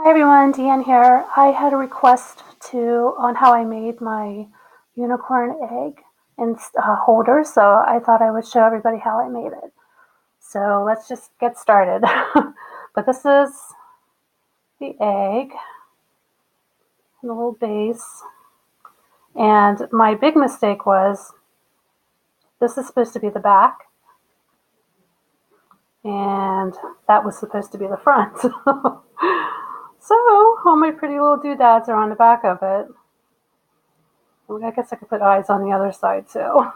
Hi everyone, Deanne here. I had a request on how I made my unicorn egg and holder, so I thought I would show everybody how I made it. So let's just get started. But this is the egg, the little base, and my big mistake was this is supposed to be the back, and that was supposed to be the front. So all my pretty little doodads are on the back of it. I guess I could put eyes on the other side too.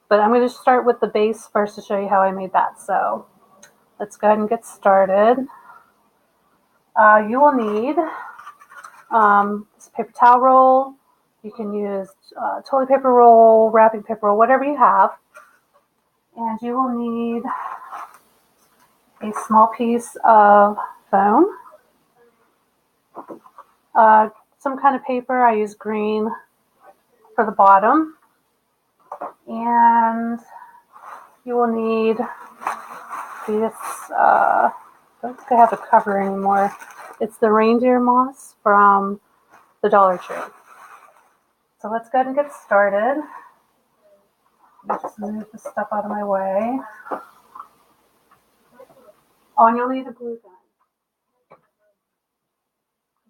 But I'm going to start with the base first to show you how I made that. So let's go ahead and get started. You will need this paper towel roll. You can use toilet paper roll, wrapping paper roll, whatever you have. And you will need a small piece of foam, some kind of paper. I use green for the bottom. And you will need this, I don't think I have the cover anymore. It's the reindeer moss from the Dollar Tree. So let's go ahead and get started. Let me just move this stuff out of my way. Oh, and you'll need a glue gun.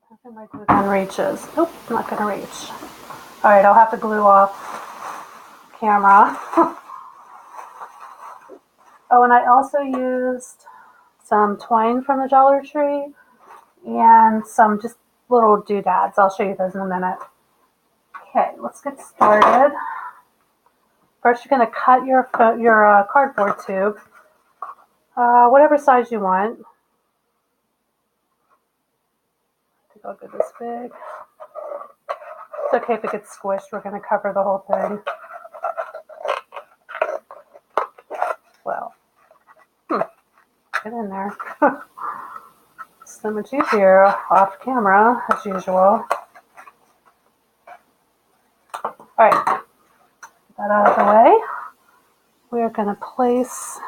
I think my glue gun reaches. Nope, not going to reach. All right, I'll have to glue off camera. Oh, and I also used some twine from the Dollar Tree and some just little doodads. I'll show you those in a minute. Okay, let's get started. First, you're going to cut your cardboard tube, whatever size you want. I think I'll go this big. It's okay if it gets squished. We're going to cover the whole thing. Well, get in there. So much easier off camera, as usual. All right, get that out of the way. We are going to place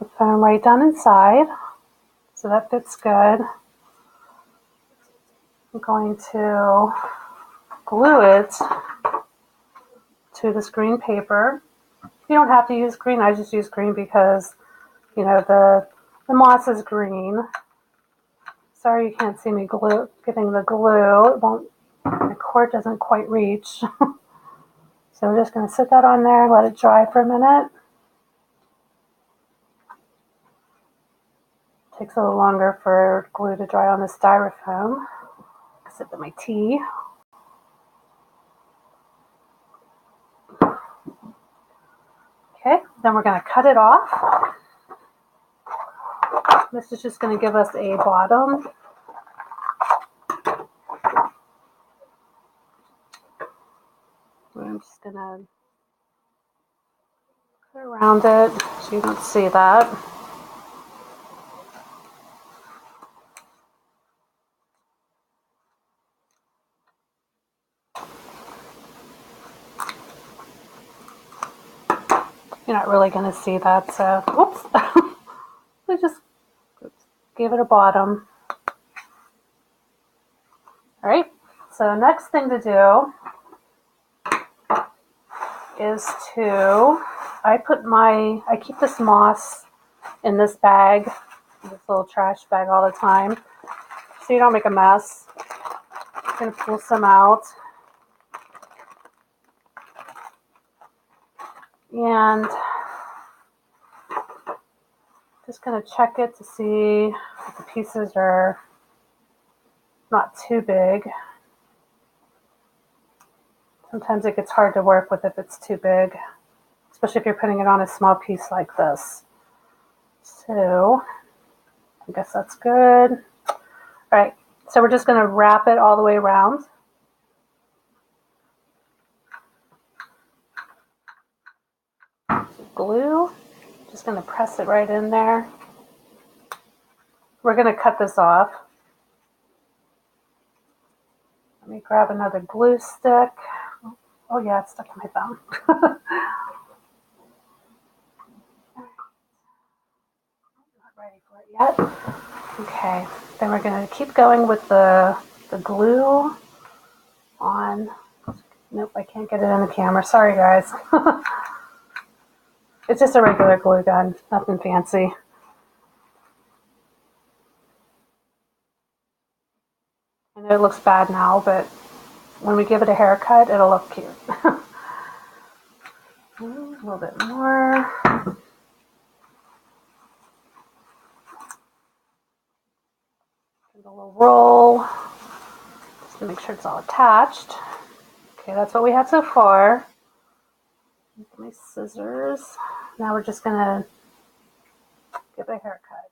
the foam right down inside, so that fits good. I'm going to glue it to this green paper. You don't have to use green. I just use green because, you know, the moss is green. Sorry you can't see me getting the glue. It won't. The cord doesn't quite reach. So we're just going to sit that on there, let it dry for a minute. Takes a little longer for glue to dry on the styrofoam. Sip of my tea. Okay, then we're going to cut it off. This is just going to give us a bottom. I'm just going to put around it so you don't see that. You're not really going to see that, so whoops. We just give it a bottom. All right, so next thing to do is I keep this moss in this bag, this little trash bag all the time, so you don't make a mess. I'm going to pull some out. And just going to check it to see if the pieces are not too big. Sometimes it gets hard to work with if it's too big, especially if you're putting it on a small piece like this. So I guess that's good. All right, so we're just going to wrap it all the way around. Glue, just going to press it right in there. We're going to cut this off. Let me grab another glue stick. Oh yeah, it's stuck in my thumb. ready for it yet. Okay, then we're going to keep going with the glue on. Nope, I can't get it in the camera. Sorry, guys. It's just a regular glue gun, nothing fancy. I know it looks bad now, but when we give it a haircut, it'll look cute. A little bit more. Give it a little roll, just to make sure it's all attached. Okay, that's what we have so far. Get my scissors. Now we're just gonna give it a haircut.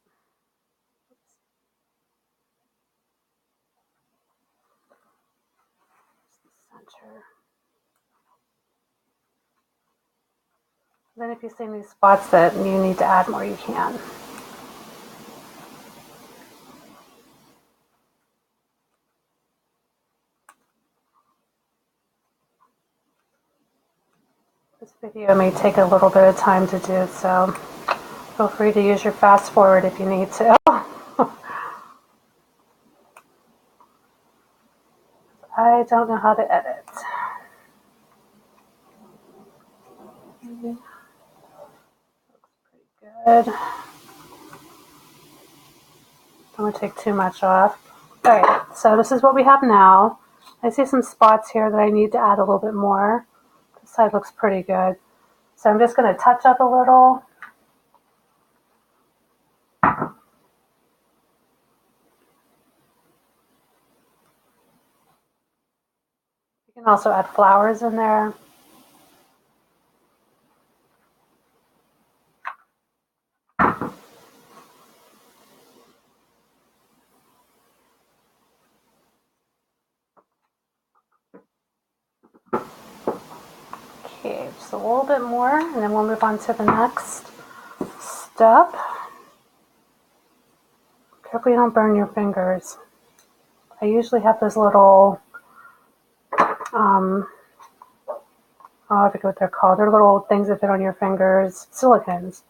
Center. Then if you see any spots that you need to add more, you can. This video may take a little bit of time to do, so feel free to use your fast forward if you need to. I don't know how to edit. Looks pretty good. Don't want to take too much off. Alright, so this is what we have now. I see some spots here that I need to add a little bit more. This side looks pretty good. So I'm just going to touch up a little. You can also add flowers in there. Okay, just a little bit more, and then we'll move on to the next step. Careful you don't burn your fingers. I usually have those little, I forget what they're called. They're little things that fit on your fingers, silicones.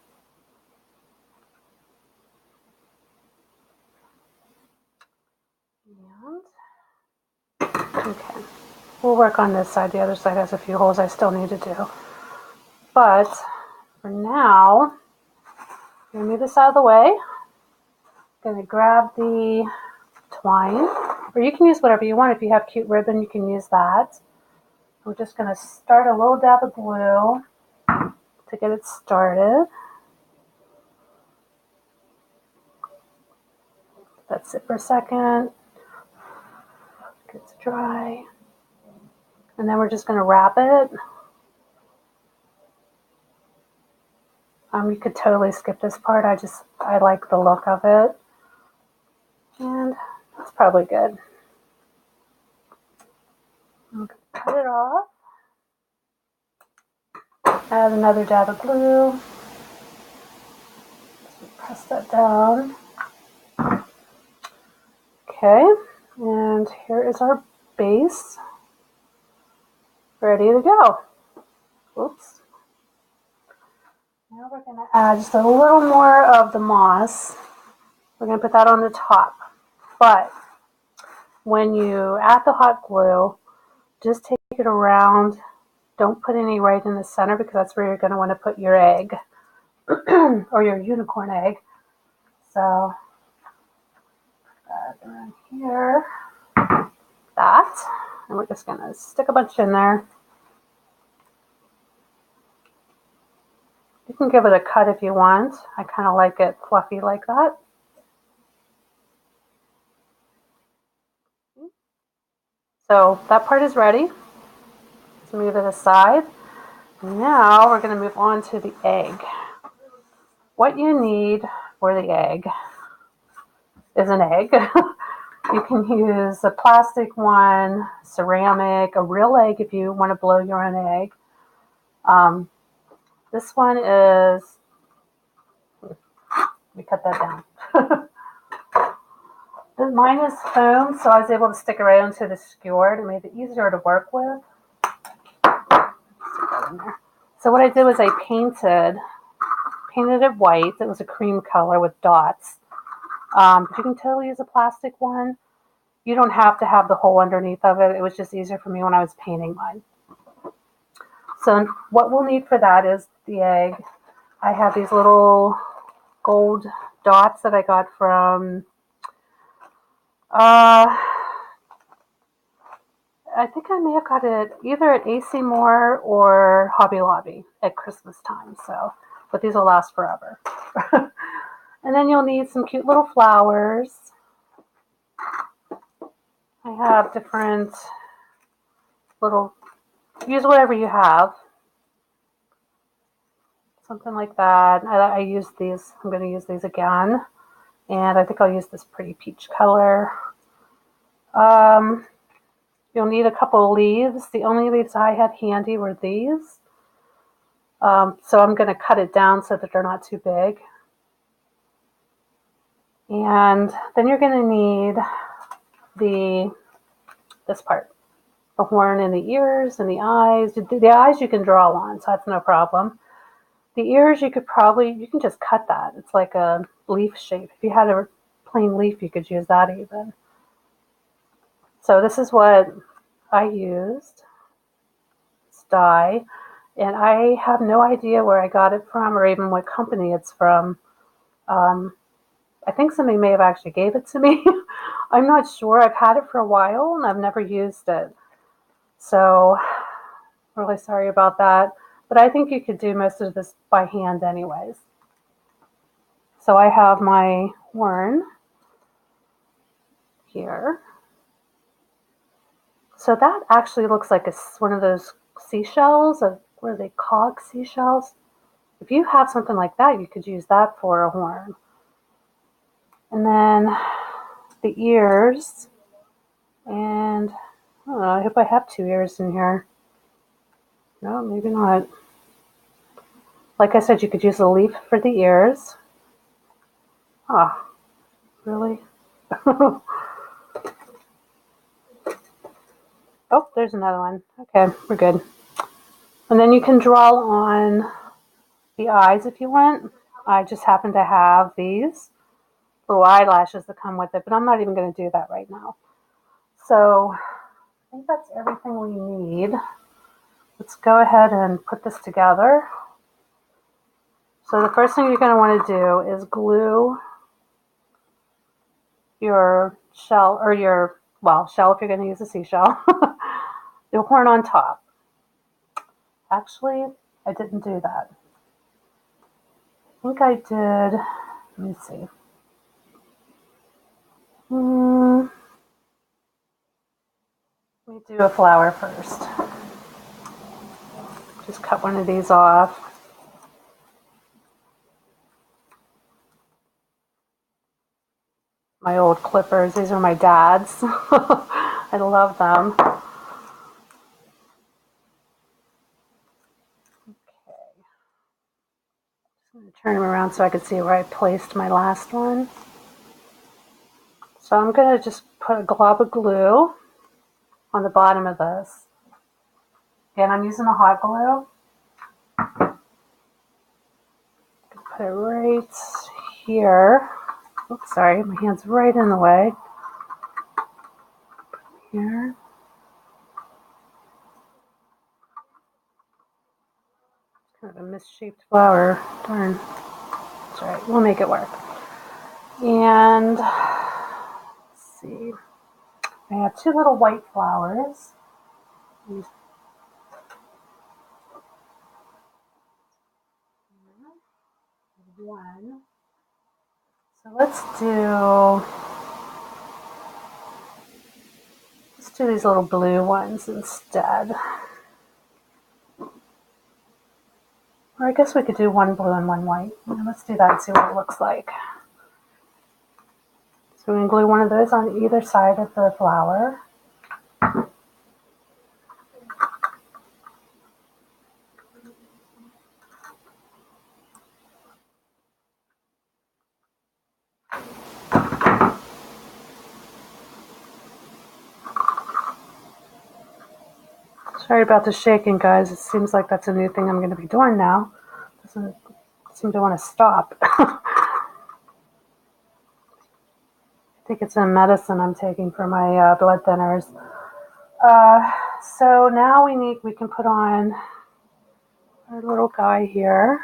Okay, we'll work on this side. The other side has a few holes I still need to do. But for now, I'm going to move this out of the way. I'm going to grab the twine, or you can use whatever you want. If you have cute ribbon, you can use that. We're just going to start a little dab of glue to get it started. Let's sit for a second. Get it dry. And then we're just going to wrap it. You could totally skip this part. I like the look of it. And that's probably good. I'm going to cut it off. Add another dab of glue. Press that down. Okay, and here is our base. Ready to go. Oops. Now we're going to add just a little more of the moss. We're going to put that on the top. But when you add the hot glue, just take it around. Don't put any right in the center because that's where you're going to want to put your egg or your unicorn egg. So around here, that, and we're just going to stick a bunch in there. You can give it a cut if you want. I kind of like it fluffy like that. So that part is ready. Let's move it aside. Now we're going to move on to the egg. What you need for the egg is an egg. You can use a plastic one, ceramic, a real egg if you want to blow your own egg. This one is, let me cut that down. Mine is foam, so I was able to stick it right onto the skewer and made it easier to work with. So what I did was I painted painted it white. It was a cream color with dots. But you can totally use a plastic one. You don't have to have the hole underneath of it. It was just easier for me when I was painting mine. So what we'll need for that is the egg. I have these little gold dots that I got from, I think I may have got it either at AC Moore or Hobby Lobby at Christmas time. So, but these will last forever. And then you'll need some cute little flowers. I have different little, use whatever you have. Something like that. I use these, I'm going to use these again. And I think I'll use this pretty peach color. You'll need a couple of leaves. The only leaves I had handy were these. So I'm going to cut it down so that they're not too big. And then you're going to need this part, the horn and the ears and the eyes. The eyes you can draw on, so that's no problem. The ears you can just cut that. It's like a leaf shape. If you had a plain leaf, you could use that even. So this is what I used. It's dye. And I have no idea where I got it from or even what company it's from. I think somebody may have actually gave it to me. I'm not sure. I've had it for a while and I've never used it. So really sorry about that. But I think you could do most of this by hand anyways. So I have my horn here. So that actually looks like one of those seashells. What are they called? Seashells? If you have something like that, you could use that for a horn. And then the ears. And I don't know, I hope I have 2 ears in here. No, maybe not. Like I said, you could use a leaf for the ears. Oh, really? Oh, there's another one. Okay, we're good. And then you can draw on the eyes if you want. I just happen to have these little eyelashes that come with it, but I'm not even going to do that right now. So I think that's everything we need. Let's go ahead and put this together. So the first thing you're going to want to do is glue your shell, or your, well, shell if you're going to use a seashell, the horn on top. Actually, I didn't do that. I think I did, let me see. Let me do a flower first. Just cut one of these off. My old clippers, these are my dad's. I love them. Okay. Just going to turn them around so I can see where I placed my last one. So I'm going to just put a glob of glue on the bottom of this. Again, I'm using a hot glue. Put it right here. Oops, sorry, my hand's right in the way. Here. Kind of a misshaped flower. Darn. That's all right, we'll make it work. And let's see. I have 2 little white flowers. One. So let's do these little blue ones instead. Or I guess we could do 1 blue and 1 white. Let's do that and see what it looks like. So we're going to glue one of those on either side of the flower. Sorry about the shaking, guys. It seems like that's a new thing I'm going to be doing now. Doesn't seem to want to stop. I think it's a medicine I'm taking for my blood thinners. So now we can put on our little guy here.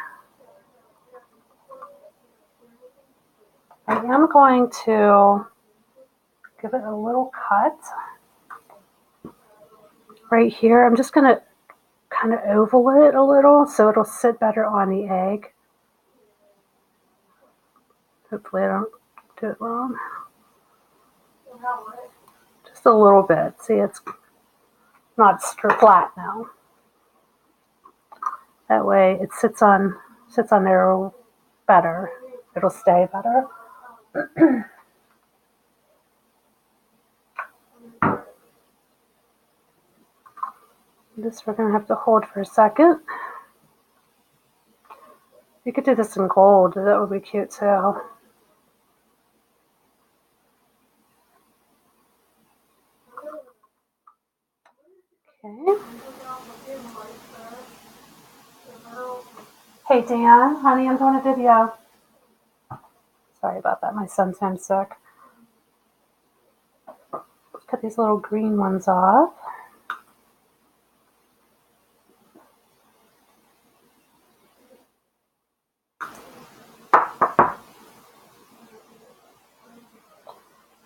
I am going to give it a little cut right here. I'm just going to kind of oval it a little so it'll sit better on the egg. Hopefully I don't do it wrong. Just a little bit. See, it's not flat now. That way it sits on there better. It'll stay better. This we're going to have to hold for a second. You could do this in gold. That would be cute too. Okay. Hey Dan, honey, I'm doing a video. Sorry about that. My son's home sick. Let's cut these little green ones off.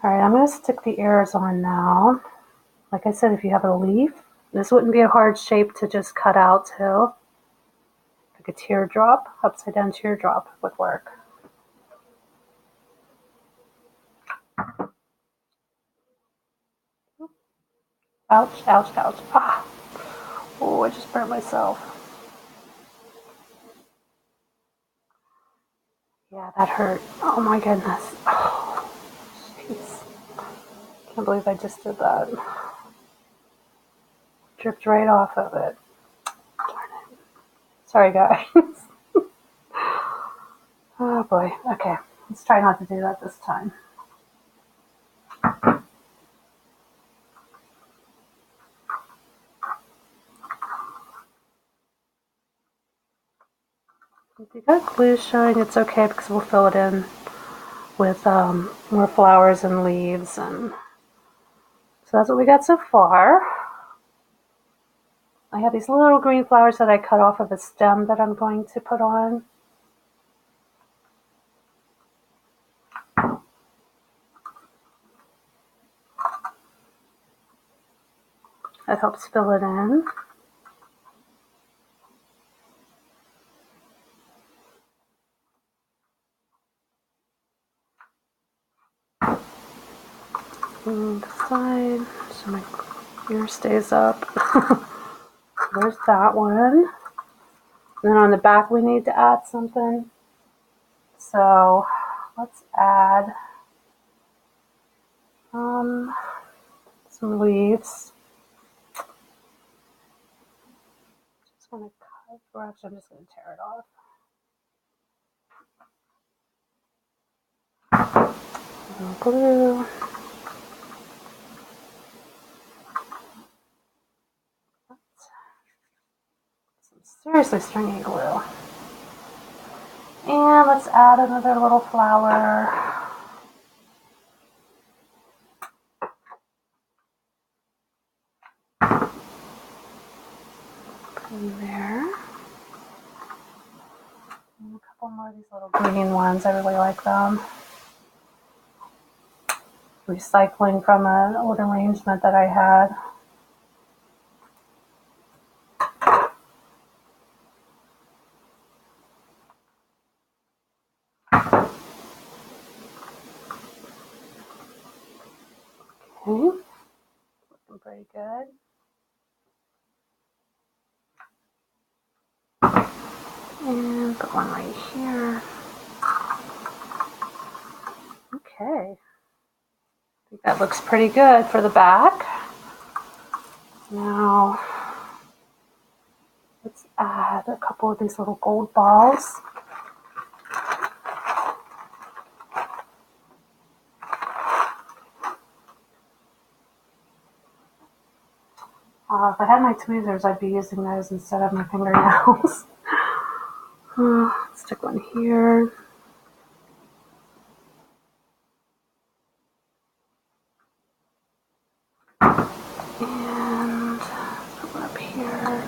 All right, I'm going to stick the ears on now. Like I said, if you have a leaf, this wouldn't be a hard shape to just cut out too. Like a teardrop, upside down teardrop would work. Ouch, ouch, ouch. Ah. Oh, I just burnt myself. Yeah, that hurt. Oh my goodness. Oh, jeez. Can't believe I just did that. Dripped right off of it. Darn it. Sorry, guys. Oh boy. Okay, let's try not to do that this time. If you got glue showing, it's okay because we'll fill it in with more flowers and leaves, and so that's what we got so far. I have these little green flowers that I cut off of a stem that I'm going to put on. That helps fill it in. And the side, so my ear stays up. There's that one. And then on the back we need to add something. So let's add some leaves. Just want to cut, or actually I'm just going to tear it off. And glue. Some seriously stringy glue. And let's add another little flower. In there. And a couple more of these little green ones. I really like them. Recycling from an old arrangement that I had. Okay, looking pretty good. And put one right here. Okay, I think that looks pretty good for the back. Now, let's add a couple of these little gold balls. If I had my tweezers, I'd be using those instead of my fingernails. Let's Stick one here. And put one up here.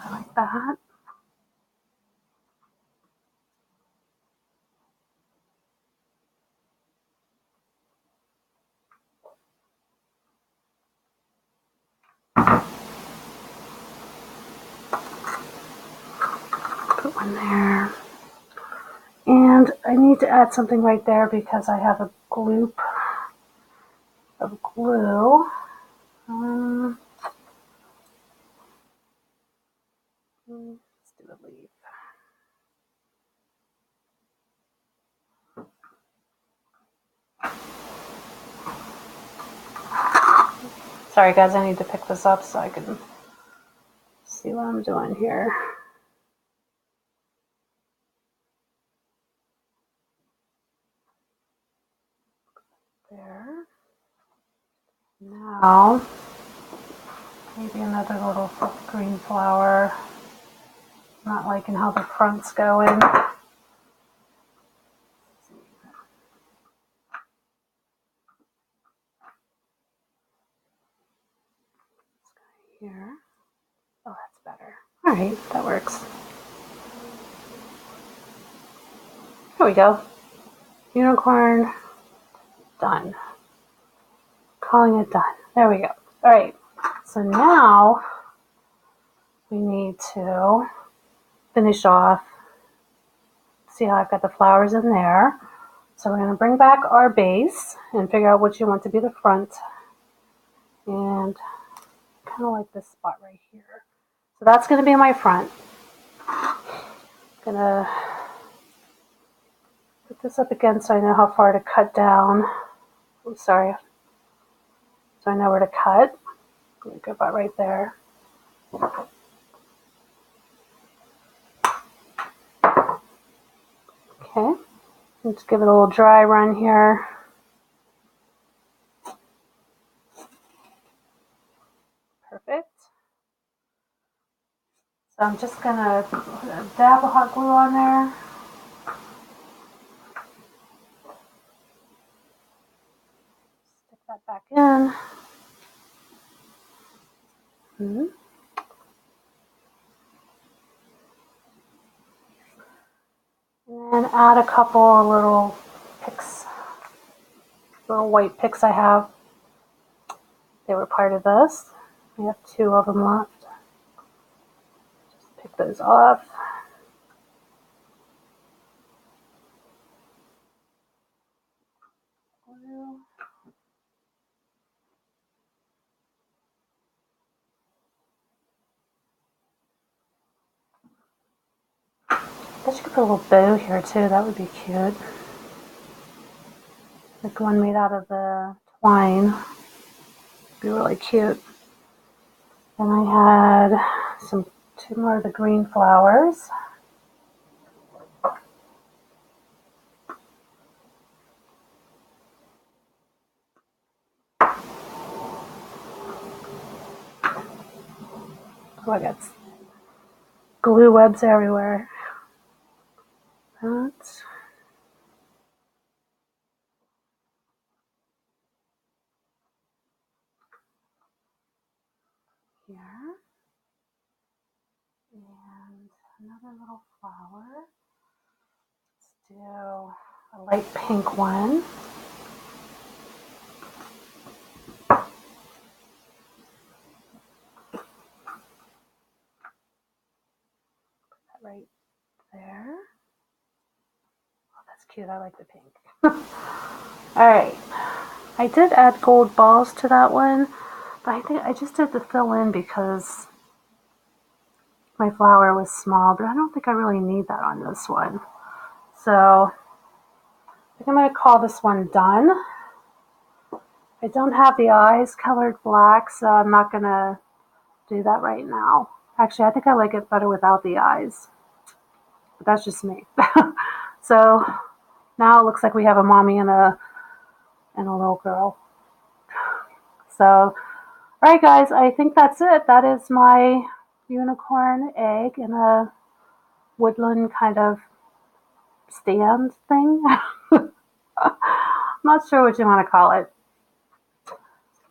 I like that. Put one there. And I need to add something right there because I have a gloop of glue. Let's do a leaf. Sorry guys, I need to pick this up so I can see what I'm doing here. There. Now, maybe another little green flower. Not liking how the front's going. Here. Oh, that's better. All right, that works. Here we go. Unicorn, done. Calling it done. There we go. All right, so now we need to finish off. See how I've got the flowers in there. So we're going to bring back our base and figure out which you want to be the front. And kind of like this spot right here. So that's going to be my front. Gonna put this up again so I know how far to cut down. I'm sorry. So I know where to cut. I'm gonna go about right there. Okay. Let's give it a little dry run here. Perfect. So I'm just gonna dab of hot glue on there. Stick that back in. And then add a couple little picks, little white picks I have. They were part of this. We have 2 of them left. Just pick those off. I guess you could put a little bow here too, that would be cute. Like one made out of the twine. Would be really cute. Then I had 2 more of the green flowers. Oh, I got glue webs everywhere. That's here. And another little flower. Let's do a light pink one. Put that right there. Oh, that's cute. I like the pink. All right. I did add gold balls to that one, but I think I just did the fill in because my flower was small, but I don't think I really need that on this one. So I think I'm going to call this one done. I don't have the eyes colored black, so I'm not going to do that right now. Actually, I think I like it better without the eyes. But that's just me. So now it looks like we have a mommy and a little girl. So, all right, guys, I think that's it. That is my unicorn egg in a woodland kind of stand thing. I'm not sure what you want to call it.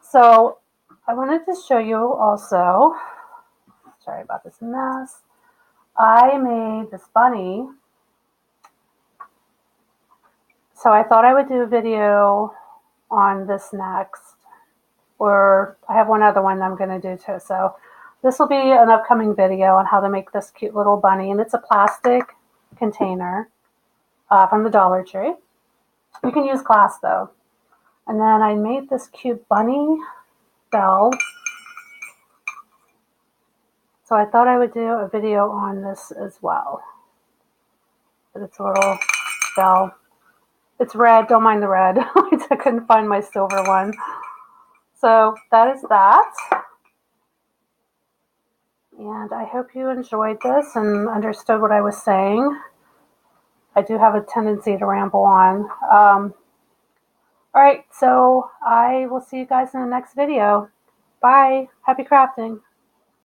So I wanted to show you also, sorry about this mess, I made this bunny. So I thought I would do a video on this next, or I have one other one I'm going to do too. So this will be an upcoming video on how to make this cute little bunny, and it's a plastic container from the Dollar Tree. You can use glass though. And then I made this cute bunny bell. So I thought I would do a video on this as well. But it's a little bell. It's red, don't mind the red. I couldn't find my silver one. So that is that. And I hope you enjoyed this and understood what I was saying. I do have a tendency to ramble on. All right, so I will see you guys in the next video. Bye. Happy crafting.